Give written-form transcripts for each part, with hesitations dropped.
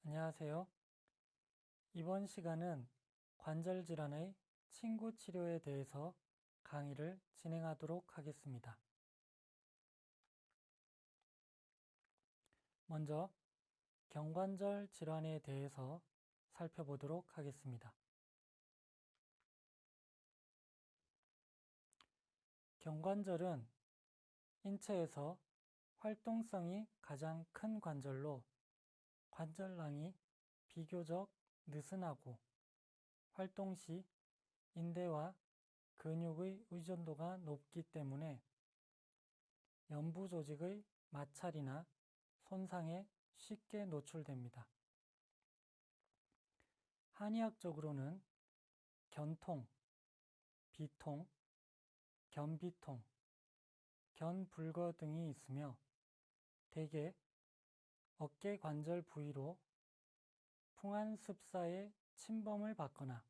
안녕하세요. 이번 시간은 관절 질환의 친구 치료에 대해서 강의를 진행하도록 하겠습니다. 먼저 경관절 질환에 대해서 살펴보도록 하겠습니다. 경관절은 인체에서 활동성이 가장 큰 관절로 관절낭이 비교적 느슨하고 활동 시 인대와 근육의 의존도가 높기 때문에 연부 조직의 마찰이나 손상에 쉽게 노출됩니다. 한의학적으로는 견통, 비통, 견비통, 견불거 등이 있으며 대개 어깨 관절 부위로 풍한습사의 침범을 받거나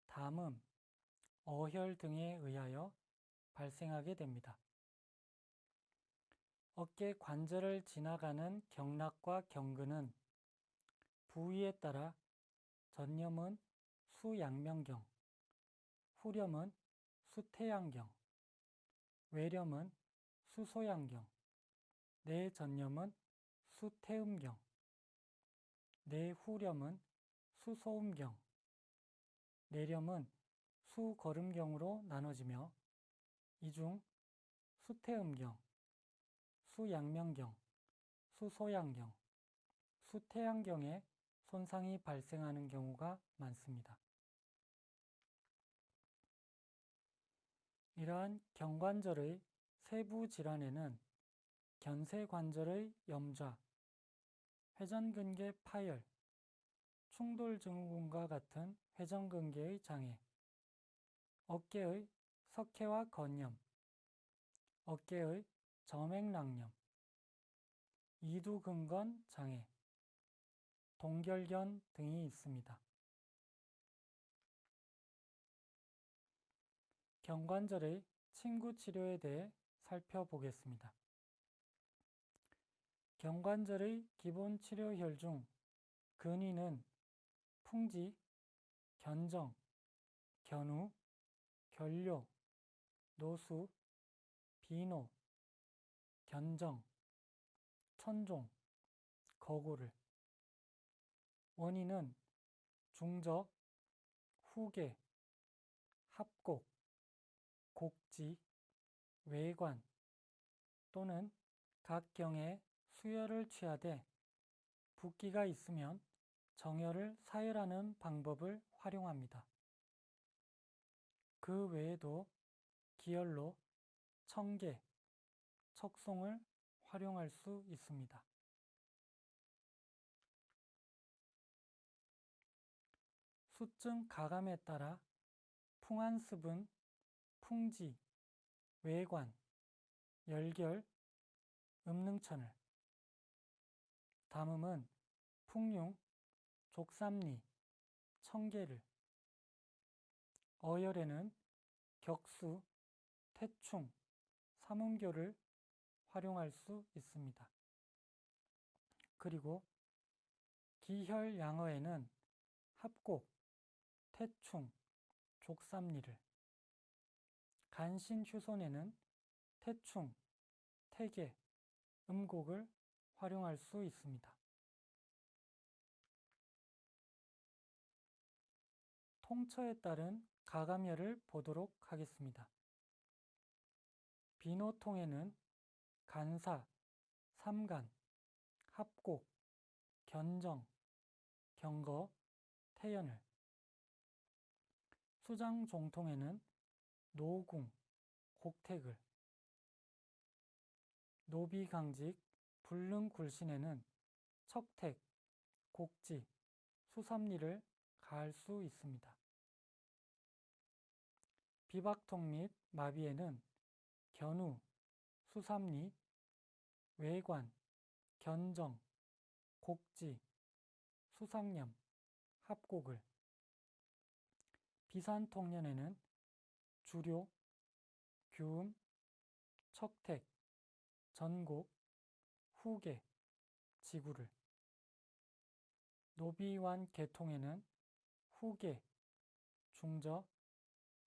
담음, 어혈 등에 의하여 발생하게 됩니다. 어깨 관절을 지나가는 경락과 경근은 부위에 따라 전염은 수양명경, 후렴은 수태양경, 외렴은 수소양경, 내전염은 수태음경, 내후렴은 수소음경, 내렴은 수거름경으로 나눠지며 이 중 수태음경, 수양명경, 수소양경, 수태양경에 손상이 발생하는 경우가 많습니다. 이러한 경관절의 세부 질환에는 견쇄관절의 염좌, 회전근개 파열, 충돌증후군과 같은 회전근개의 장애, 어깨의 석회화 건염, 어깨의 점액낭염, 이두근건 장애, 동결견 등이 있습니다. 경관절의 친구 치료에 대해 살펴보겠습니다. 경관절의 기본 치료혈 중 근위는 풍지, 견정, 견우, 결뇨, 노수, 비노, 견정, 천종, 거고를, 원인은 중적, 후계, 합곡, 곡지, 외관 또는 각경에 수혈을 취하되 붓기가 있으면 정혈을 사혈하는 방법을 활용합니다. 그 외에도 기혈로 청계, 척송을 활용할 수 있습니다. 수증 가감에 따라 풍한습은 풍지, 외관, 열결, 음능천을, 담음은 풍융, 족삼리, 청계를, 어열에는 격수, 태충, 삼음교를 활용할 수 있습니다. 그리고 기혈양어에는 합곡, 태충, 족삼리를, 간신휴손에는 태충, 태계, 음곡을 활용할 수 있습니다. 통처에 따른 가감혈을 보도록 하겠습니다. 비노통에는 간사, 삼간, 합곡, 견정, 경거, 태연을, 수장종통에는 노궁, 곡택을, 노비강직, 불능굴신에는 척택, 곡지, 수삼리를 가할 수 있습니다. 비박통 및 마비에는 견우, 수삼리, 외관, 견정, 곡지, 수상염, 합곡을, 비산통련에는 주료, 규음, 척택, 전곡, 후계, 지구를, 노비완 계통에는 후계, 중저,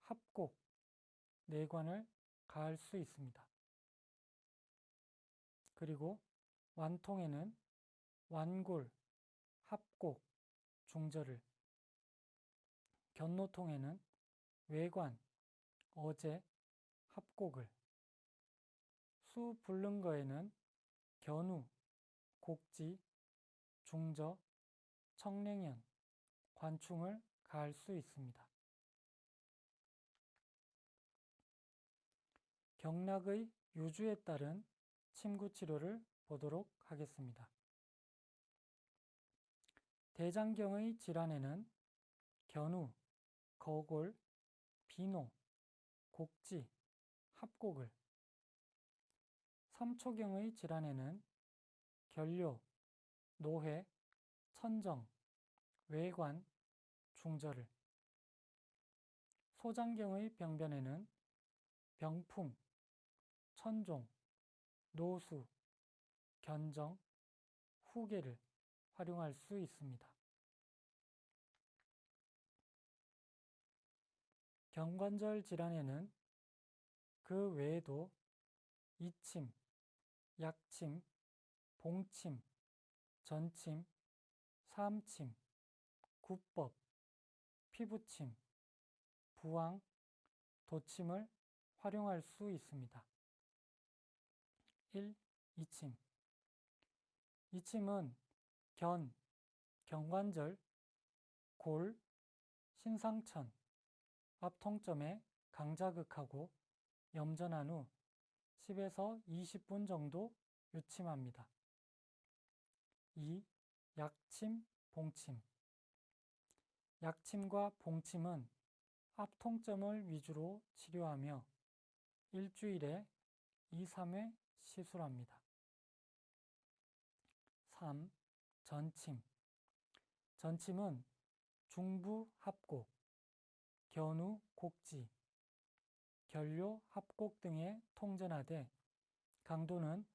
합곡, 내관을 가할 수 있습니다. 그리고 완통에는 완골, 합곡, 중저를, 견노통에는 외관, 어제, 합곡을, 수불능거에는 견우, 곡지, 중저, 청랭연, 관충을 가할 수 있습니다. 경락의 유주에 따른 침구치료를 보도록 하겠습니다. 대장경의 질환에는 견우, 거골, 비노, 곡지, 합곡을, 삼초경의 질환에는 결뇨, 노회, 천정, 외관, 중저를, 소장경의 병변에는 병풍, 천종, 노수, 견정, 후계를 활용할 수 있습니다. 경관절 질환에는 그 외에도 이침, 약침, 봉침, 전침, 삼침, 굿법, 피부침, 부항, 도침을 활용할 수 있습니다. 1. 이침. 이침은 견, 경관절, 골, 신상천, 앞통점에 강자극하고 염전한 후 10에서 20분 정도 유침합니다. 2. 약침, 봉침. 약침과 봉침은 앞통점을 위주로 치료하며 일주일에 2, 3회 시술합니다. 3. 전침. 전침은 중부 합곡, 견우 곡지, 결뇨 합곡 등에 통전하되 강도는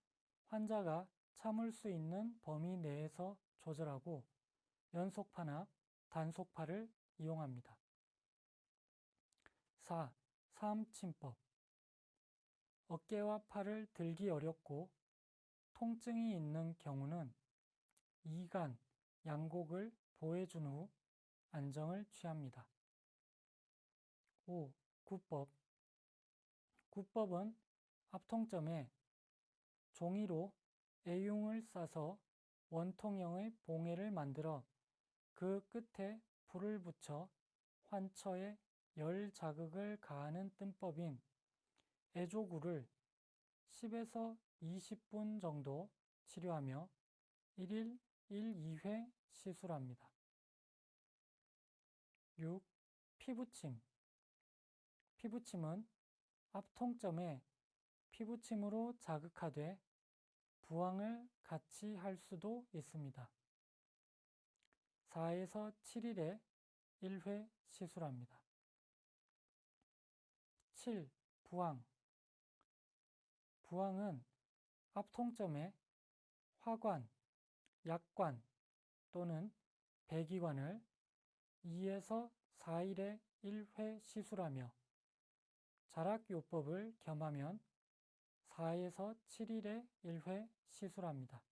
환자가 참을 수 있는 범위 내에서 조절하고 연속파나 단속파를 이용합니다. 4. 사암침법. 어깨와 팔을 들기 어렵고 통증이 있는 경우는 이간, 양곡을 보해준 후 안정을 취합니다. 5. 굿법. 굿법은 앞통점에 종이로 애융을 싸서 원통형의 봉해를 만들어 그 끝에 불을 붙여 환처에 열 자극을 가하는 뜸법인 애조구를 10에서 20분 정도 치료하며 1일 1, 2회 시술합니다. 6. 피부침. 피부침은 앞통점에 피부침으로 자극하되 부항을 같이 할 수도 있습니다. 4에서 7일에 1회 시술합니다. 7. 부항. 부항은 앞통점에 화관, 약관 또는 배기관을 2에서 4일에 1회 시술하며 자락요법을 겸하면 4에서 7일에 1회 시술합니다.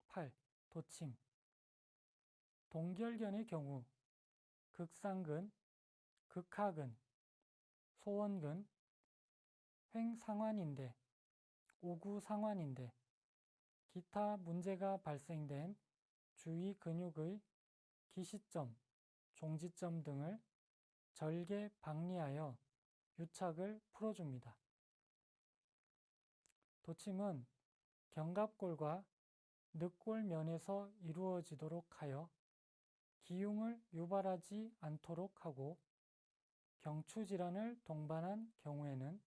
8. 도침. 동결견의 경우 극상근, 극하근, 소원근, 횡상완인대, 오구상완인대, 기타 문제가 발생된 주위 근육의 기시점, 종지점 등을 절개 박리하여 유착을 풀어줍니다. 도침은 견갑골과 늑골 면에서 이루어지도록 하여 기흉을 유발하지 않도록 하고 경추질환을 동반한 경우에는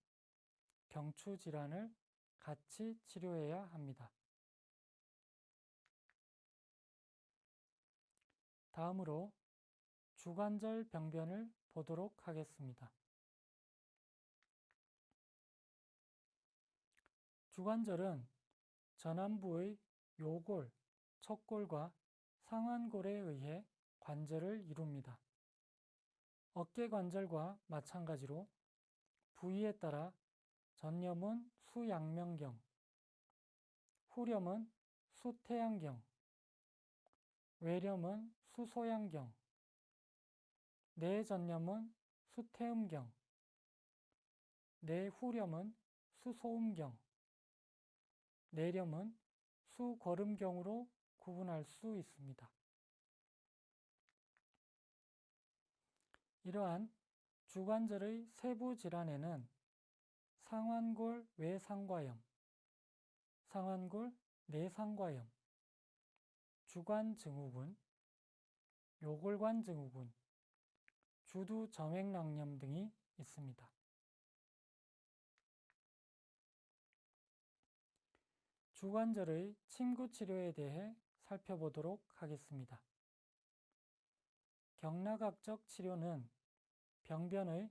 경추질환을 같이 치료해야 합니다. 다음으로 주관절 병변을 보도록 하겠습니다. 주관절은 전완부의 요골, 척골과 상완골에 의해 관절을 이룹니다. 어깨 관절과 마찬가지로 부위에 따라 전염은 수양명경, 후렴은 수태양경, 외렴은 수소양경, 내전염은 수태음경, 내후렴은 수소음경, 내렴은 수거름경으로 구분할 수 있습니다. 이러한 주관절의 세부 질환에는 상완골 외상과염, 상완골 내상과염, 주관증후군, 요골관증후군, 주두점액낭염 등이 있습니다. 주관절의 침구 치료에 대해 살펴보도록 하겠습니다. 경락학적 치료는 병변의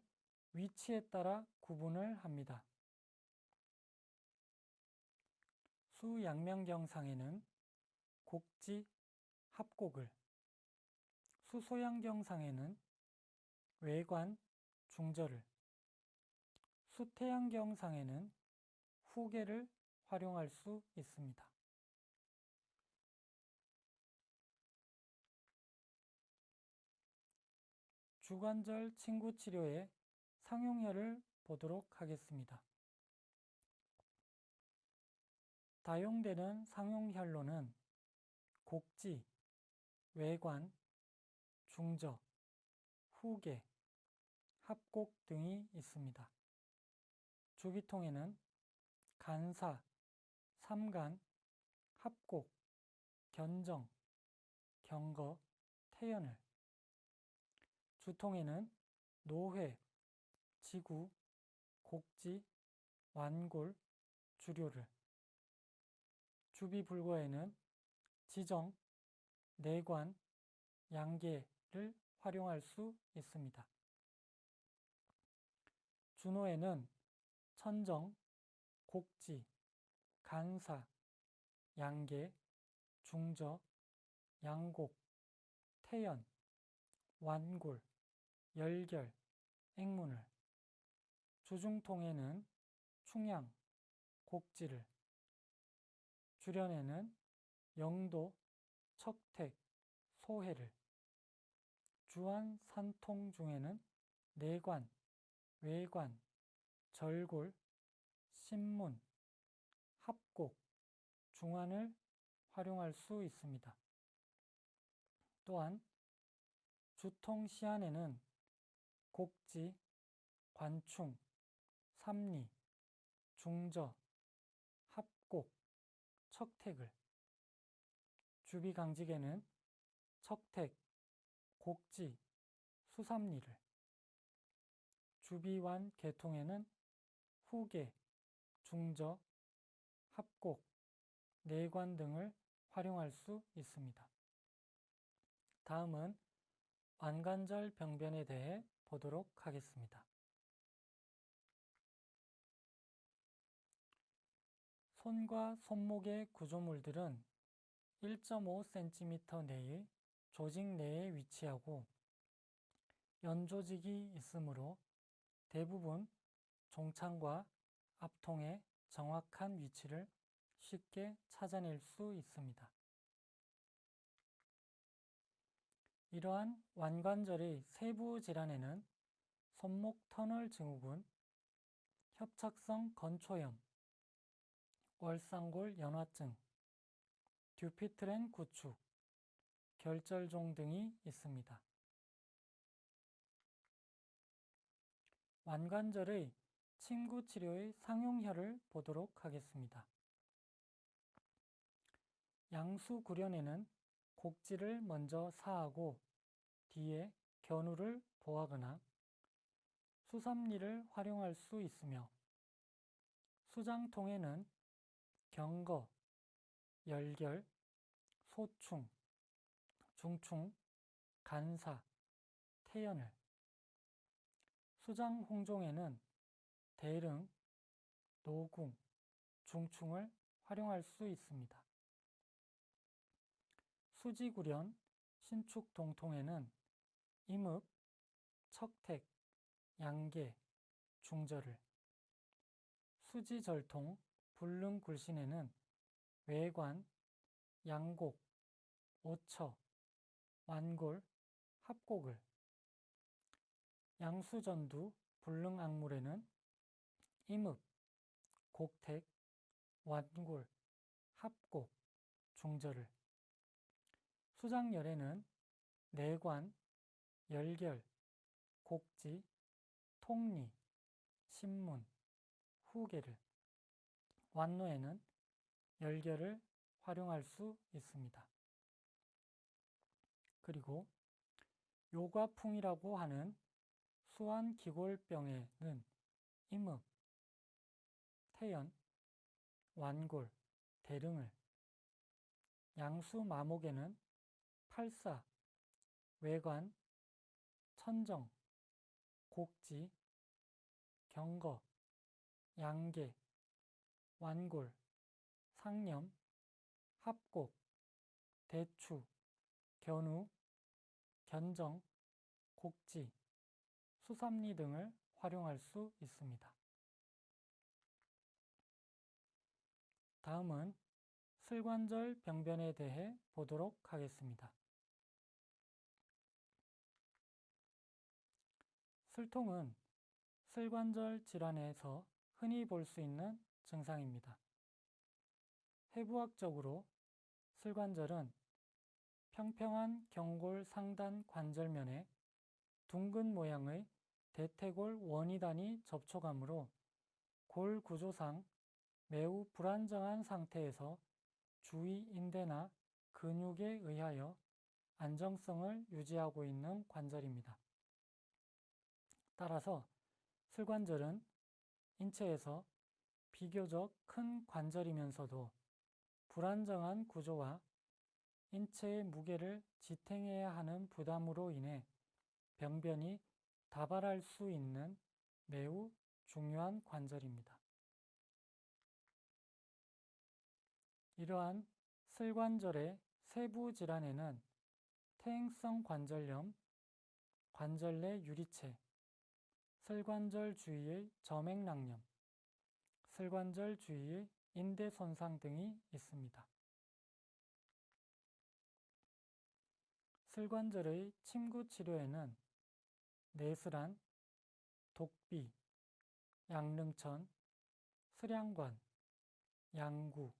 위치에 따라 구분을 합니다. 수양명경상에는 곡지, 합곡을, 수소양경상에는 외관, 중절을, 수태양경상에는 후계를 활용할 수 있습니다. 주관절 침구 치료의 상용혈을 보도록 하겠습니다. 다용되는 상용혈로는 곡지, 외관, 중저, 후계, 합곡 등이 있습니다. 주기통에는 간사, 삼간, 합곡, 견정, 경거, 태연을, 주통에는 노회, 지구, 곡지, 완골, 주료를, 주비불거에는 지정, 내관, 양계를 활용할 수 있습니다. 준호에는 천정, 곡지, 간사, 양계, 중저, 양곡, 태연, 완골, 열결, 액문을, 주중통에는 충양, 곡지를, 주련에는 영도, 척택, 소해를, 주안, 산통 중에는 내관, 외관, 절골, 신문, 합곡, 중안을 활용할 수 있습니다. 또한 주통 시안에는 곡지, 관충, 삼리, 중저, 합곡, 척택을, 주비강직에는 척택, 곡지, 수삼리를, 주비완 계통에는 후계, 중저, 합곡, 내관 등을 활용할 수 있습니다. 다음은 완관절 병변에 대해 보도록 하겠습니다. 손과 손목의 구조물들은 1.5cm 내의 조직 내에 위치하고 연조직이 있으므로 대부분 종창과 압통의 정확한 위치를 쉽게 찾아낼 수 있습니다. 이러한 완관절의 세부 질환에는 손목 터널 증후군, 협착성 건초염, 월상골 연화증, 듀피트렌 구축, 결절종 등이 있습니다. 완관절의 침구 치료의 상용혈을 보도록 하겠습니다. 양수구련에는 곡지를 먼저 사하고 뒤에 견우를 보하거나 수삼리를 활용할 수 있으며, 수장통에는 경거, 열결, 소충, 중충, 간사, 태연을, 수장홍종에는 대릉, 노궁, 중충을 활용할 수 있습니다. 수지구련, 신축동통에는 임읍, 척택, 양계, 중절을, 수지절통, 불능굴신에는 외관, 양곡, 오처, 완골, 합곡을, 양수전두, 불능악물에는 임읍, 곡택, 완골, 합곡, 중절을, 수장열에는 내관, 열결, 곡지, 통리, 신문, 후계를, 완노에는 열결을 활용할 수 있습니다. 그리고 요과풍이라고 하는 수완기골병에는 임읍, 태연, 완골, 대릉을, 양수마목에는 팔사, 외관, 천정, 곡지, 경거, 양계, 완골, 상념, 합곡, 대추, 견우, 견정, 곡지, 수삼리 등을 활용할 수 있습니다. 다음은 슬관절 병변에 대해 보도록 하겠습니다. 슬통은 슬관절 질환에서 흔히 볼 수 있는 증상입니다. 해부학적으로 슬관절은 평평한 경골 상단 관절면에 둥근 모양의 대퇴골 원이단이 접촉하므로 골 구조상 매우 불안정한 상태에서 주위 인대나 근육에 의하여 안정성을 유지하고 있는 관절입니다. 따라서 슬관절은 인체에서 비교적 큰 관절이면서도 불안정한 구조와 인체의 무게를 지탱해야 하는 부담으로 인해 병변이 다발할 수 있는 매우 중요한 관절입니다. 이러한 슬관절의 세부 질환에는 퇴행성 관절염, 관절 내 유리체, 슬관절 주위의 점액낭염, 슬관절 주위의 인대 손상 등이 있습니다. 슬관절의 침구 치료에는 내슬한, 독비, 양릉천, 스량관, 양구,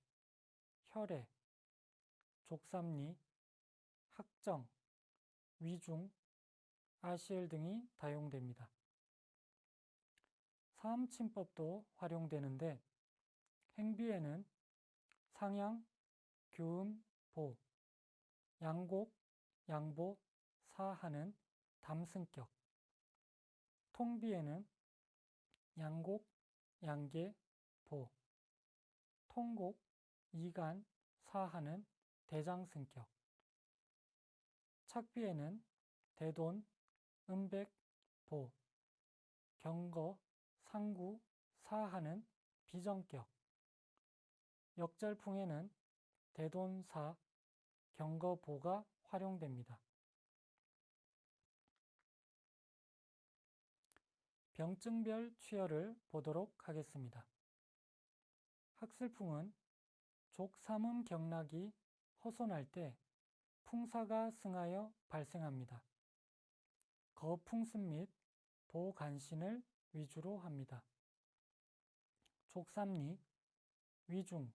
혈액, 족삼리, 학정, 위중, RCL 등이 다용됩니다. 사암침법도 활용되는데 행비에는 상양, 교음, 보, 양곡, 양보, 사하는 담승격, 통비에는 양곡, 양계, 보, 통곡, 이간, 사하는 대장승격, 착비에는 대돈, 음백, 보, 경거, 상구, 사하는 비정격, 역절풍에는 대돈사, 경거보가 활용됩니다. 병증별 취혈을 보도록 하겠습니다. 학슬풍은 족삼음 경락이 허손할 때 풍사가 승하여 발생합니다. 거풍습 및 보간신을 위주로 합니다. 족삼리, 위중,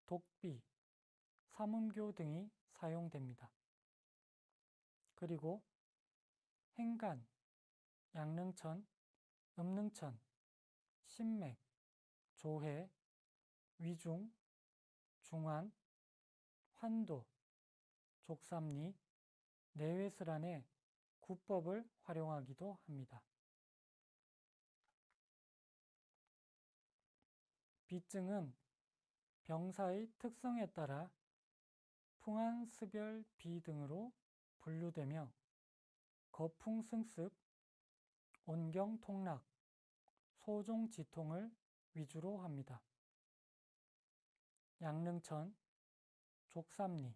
독비, 삼음교 등이 사용됩니다. 그리고 행간, 양릉천, 음릉천, 신맥, 조해, 위중, 중환, 환도, 족삼리, 내외슬안의 구법을 활용하기도 합니다. 비증은 병사의 특성에 따라 풍한, 스별, 비 등으로 분류되며 거풍, 승습, 온경, 통락, 소종, 지통을 위주로 합니다. 양릉천, 족삼리,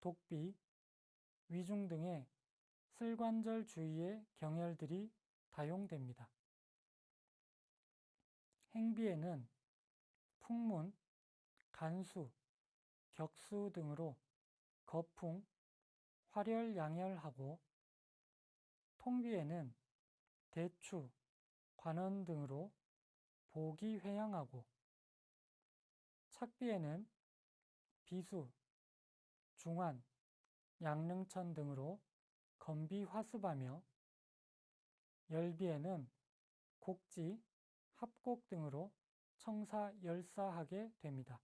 독비, 위중 등의 슬관절 주위의 경혈들이 다용됩니다. 행비에는 풍문, 간수, 격수 등으로 거풍, 활혈, 양혈하고, 통비에는 대추, 관원 등으로 복이 회양하고, 착비에는 비수, 중환, 양릉천 등으로 건비 화습하며, 열비에는 곡지, 합곡 등으로 청사 열사하게 됩니다.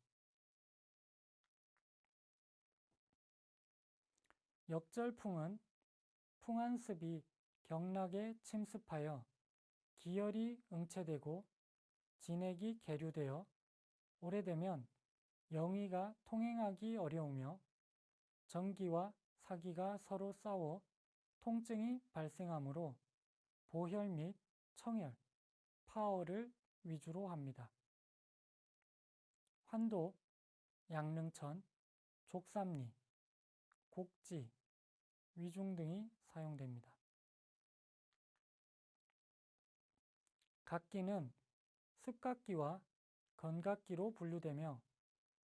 역절풍은 풍한습이 경락에 침습하여 기혈이 응체되고 진액이 계류되어 오래되면 영위가 통행하기 어려우며 정기와 사기가 서로 싸워 통증이 발생하므로 보혈 및 청혈, 파허를 위주로 합니다. 환도, 양릉천, 족삼리, 곡지, 위중 등이 사용됩니다. 각기는 습각기와 건각기로 분류되며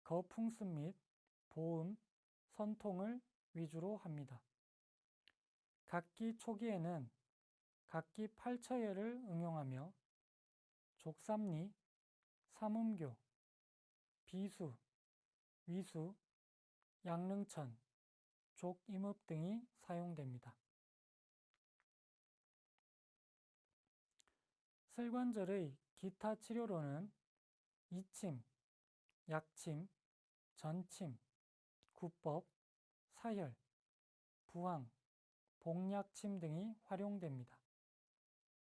거풍습 및 보음, 선통을 위주로 합니다. 각기 초기에는 각기 8처혈을 응용하며 족삼리, 삼음교, 비수, 위수, 양릉천, 족임읍 등이 사용됩니다. 슬관절의 기타 치료로는 이침, 약침, 전침, 구법, 사혈, 부항, 복약침 등이 활용됩니다.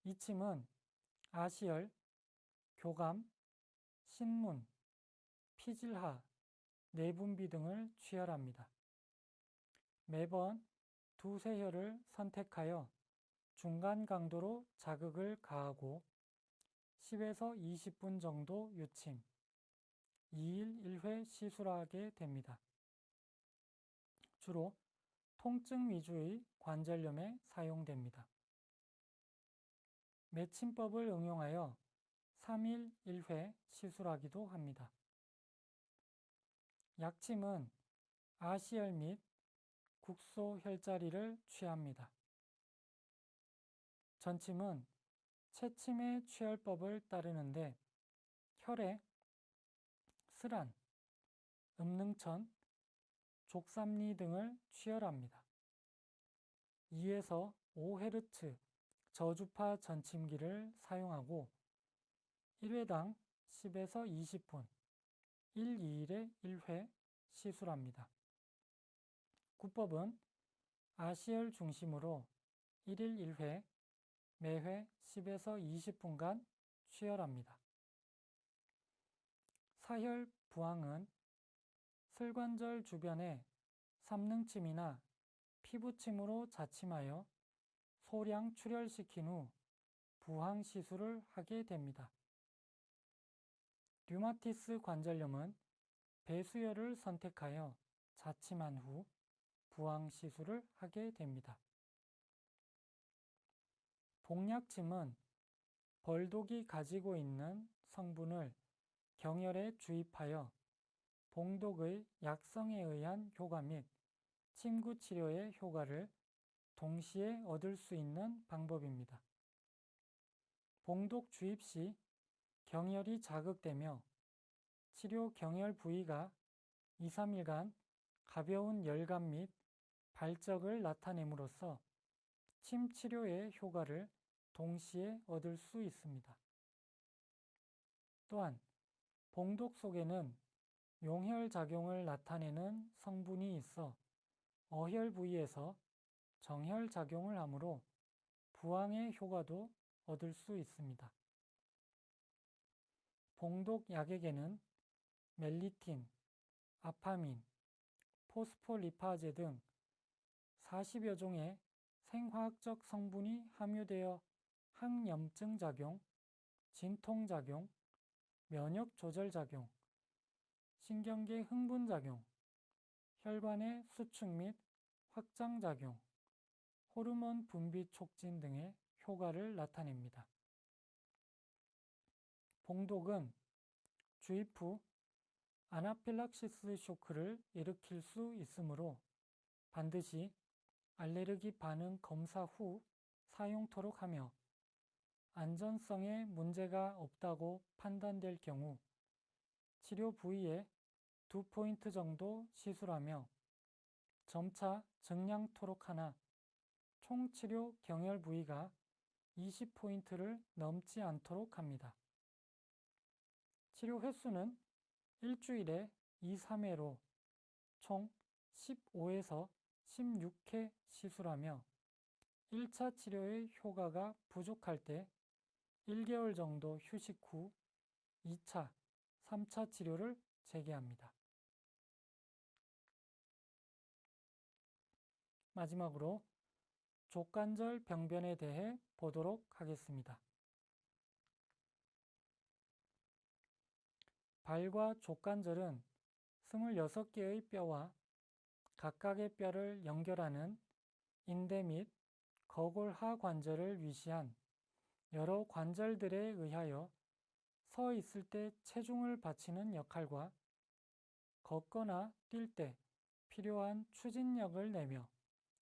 이침은 아시혈, 교감, 신문, 피질하, 내분비 등을 취혈합니다. 매번 두세 혈을 선택하여 중간 강도로 자극을 가하고 10에서 20분 정도 유침, 2일 1회 시술하게 됩니다. 주로 통증 위주의 관절염에 사용됩니다. 매침법을 응용하여 3일 1회 시술하기도 합니다. 약침은 아시혈 및 국소 혈자리를 취합니다. 전침은 채침의 취혈법을 따르는데 혈액, 스란, 음능천, 족삼리 등을 취혈합니다. 2에서 5헤르츠 저주파 전침기를 사용하고 1회당 10에서 20분, 1, 2일에 1회 시술합니다. 구법은 아시혈 중심으로 1일 1회, 매회 10에서 20분간 취혈합니다. 사혈 부항은 슬관절 주변에 삼능침이나 피부침으로 자침하여 소량 출혈시킨 후 부항 시술을 하게 됩니다. 류마티스 관절염은 배수혈을 선택하여 자침한 후 부항 시술을 하게 됩니다. 복약침은 벌독이 가지고 있는 성분을 경혈에 주입하여 봉독의 약성에 의한 효과 및 침구 치료의 효과를 동시에 얻을 수 있는 방법입니다. 봉독 주입 시 경혈이 자극되며 치료 경혈 부위가 2, 3일간 가벼운 열감 및 발적을 나타냄으로써 침 치료의 효과를 동시에 얻을 수 있습니다. 또한 봉독 속에는 용혈 작용을 나타내는 성분이 있어 어혈 부위에서 정혈 작용을 하므로 부항의 효과도 얻을 수 있습니다. 봉독 약액에는 멜리틴, 아파민, 포스포리파제 등 40여 종의 생화학적 성분이 함유되어 항염증 작용, 진통 작용, 면역 조절 작용, 신경계 흥분 작용, 혈관의 수축 및 확장작용, 호르몬 분비 촉진 등의 효과를 나타냅니다. 봉독은 주입 후 아나필락시스 쇼크를 일으킬 수 있으므로 반드시 알레르기 반응 검사 후 사용토록 하며 안전성에 문제가 없다고 판단될 경우 치료 부위에 2포인트 정도 시술하며 점차 증량토록 하나 총 치료 경혈 부위가 20포인트를 넘지 않도록 합니다. 치료 횟수는 일주일에 2, 3회로 총 15에서 16회 시술하며 1차 치료의 효과가 부족할 때 1개월 정도 휴식 후 2차, 3차 치료를 재개합니다. 마지막으로 족관절 병변에 대해 보도록 하겠습니다. 발과 족관절은 26개의 뼈와 각각의 뼈를 연결하는 인대 및 거골하 관절을 위시한 여러 관절들에 의하여 서 있을 때 체중을 받치는 역할과 걷거나 뛸 때 필요한 추진력을 내며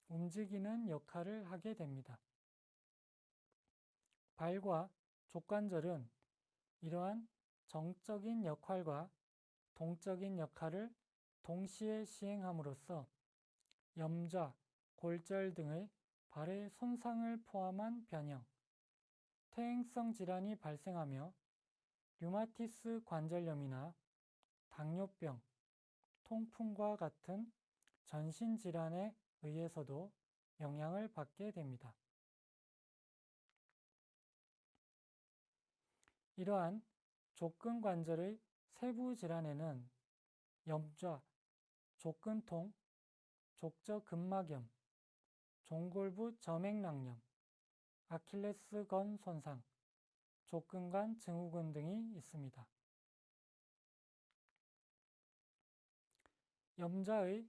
움직이는 역할을 하게 됩니다. 발과 족관절은 이러한 정적인 역할과 동적인 역할을 동시에 시행함으로써 염좌, 골절 등의 발의 손상을 포함한 변형, 퇴행성 질환이 발생하며 류마티스 관절염이나 당뇨병, 통풍과 같은 전신질환에 의해서도 영향을 받게 됩니다. 이러한 족근관절의 세부 질환에는 염좌, 족근통, 족저근막염, 종골부 점액낭염, 아킬레스건 손상, 족근관 증후군 등이 있습니다. 염좌의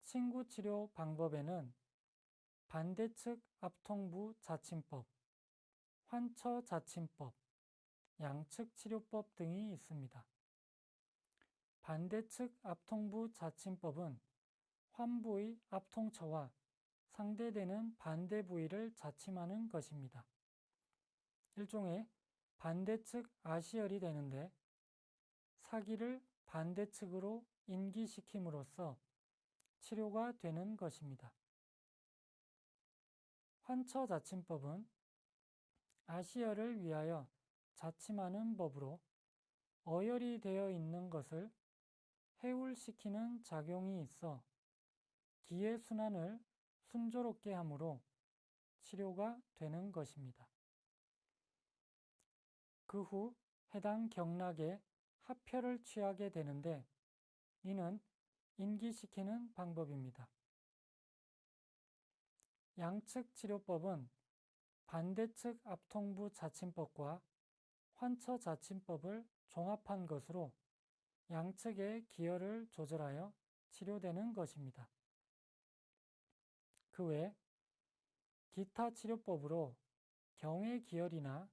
침구 치료 방법에는 반대측 앞통부 자침법, 환처 자침법, 양측 치료법 등이 있습니다. 반대측 앞통부 자침법은 환부의 앞통처와 상대되는 반대 부위를 자침하는 것입니다. 일종의 반대측 아시혈이 되는데 사기를 반대측으로 인기시킴으로써 치료가 되는 것입니다. 환처 자침법은 아시혈을 위하여 자침하는 법으로 어혈이 되어 있는 것을 해울시키는 작용이 있어 기의 순환을 순조롭게 하므로 치료가 되는 것입니다. 그 후 해당 경락에 합혈을 취하게 되는데 이는 인기시키는 방법입니다. 양측 치료법은 반대측 앞통부 자침법과 환처 자침법을 종합한 것으로 양측의 기혈을 조절하여 치료되는 것입니다. 그 외 기타 치료법으로 경외 기혈이나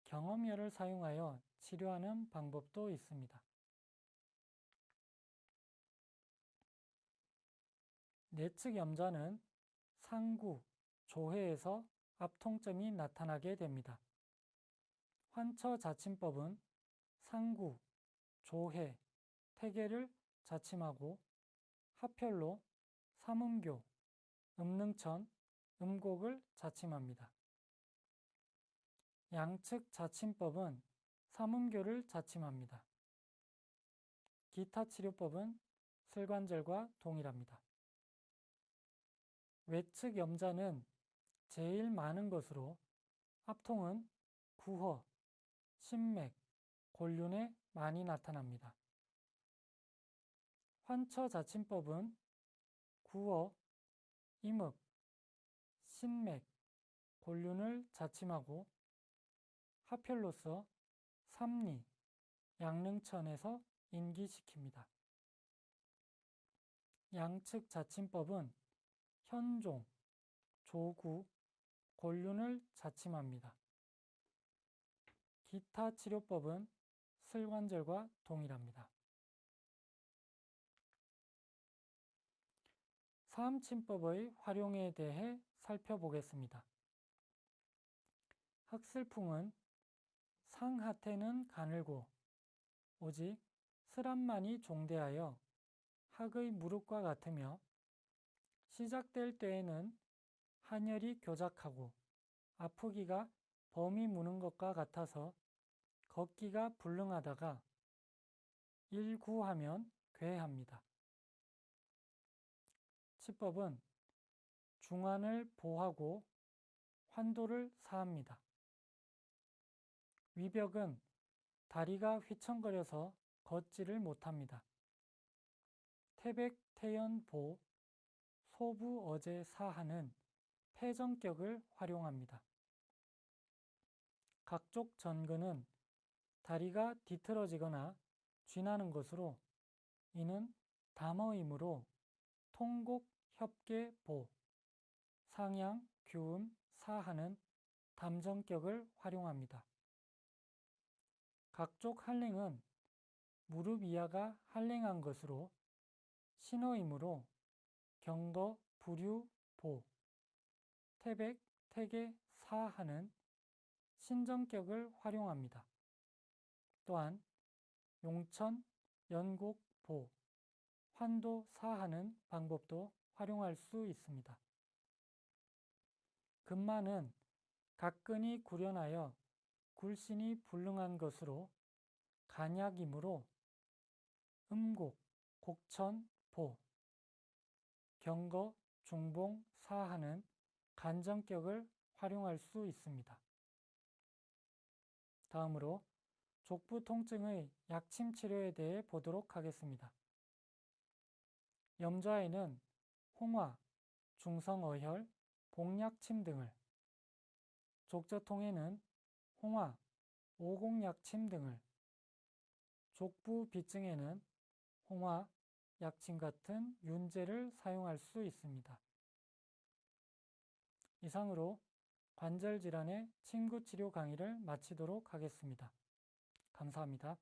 경험혈을 사용하여 치료하는 방법도 있습니다. 내측 염좌는 상구, 조회에서 앞통점이 나타나게 됩니다. 환처 자침법은 상구, 조회, 태계를 자침하고 합혈로 삼음교, 음능천, 음곡을 자침합니다. 양측 자침법은 삼음교를 자침합니다. 기타 치료법은 슬관절과 동일합니다. 외측 염좌는 제일 많은 것으로 앞통은 구허, 신맥, 골륜에 많이 나타납니다. 환처 자침법은 구허, 이묵, 신맥, 골륜을 자침하고 합혈로서 삼리, 양릉천에서 인기시킵니다. 양측 자침법은 현종, 조구, 골륜을 자침합니다. 기타 치료법은 슬관절과 동일합니다. 사암침법의 활용에 대해 살펴보겠습니다. 흑슬풍은 상하태는 가늘고 오직 슬암만이 종대하여 학의 무릎과 같으며 시작될 때에는 한혈이 교작하고 아프기가 범이 무는 것과 같아서 걷기가 불능하다가 일구하면 괴합니다. 치법은 중환을 보하고 환도를 사합니다. 위벽은 다리가 휘청거려서 걷지를 못합니다. 태백태연보 소부어제 사하는 패전격을 활용합니다. 각족 전근은 다리가 뒤틀어지거나 쥐나는 것으로 이는 담어이므로 통곡협계보 상양 규음 사하는 담전격을 활용합니다. 각족 한랭은 무릎 이하가 한랭한 것으로 신어이므로 경거 부류보 태백 태계 사하는 신전격을 활용합니다. 또한 용천 연곡 보 환도 사하는 방법도 활용할 수 있습니다. 금마는 각근이 구련하여 굴신이 불능한 것으로 간약이므로 음곡, 곡천, 보, 경거, 중봉, 사하는 간전격을 활용할 수 있습니다. 다음으로 족부 통증의 약침 치료에 대해 보도록 하겠습니다. 염좌에는 홍화, 중성어혈, 복약침 등을, 족저통에는 홍화, 오곡약침 등을, 족부비증에는 홍화, 약침 같은 윤제를 사용할 수 있습니다. 이상으로 관절질환의 침구치료 강의를 마치도록 하겠습니다. 감사합니다.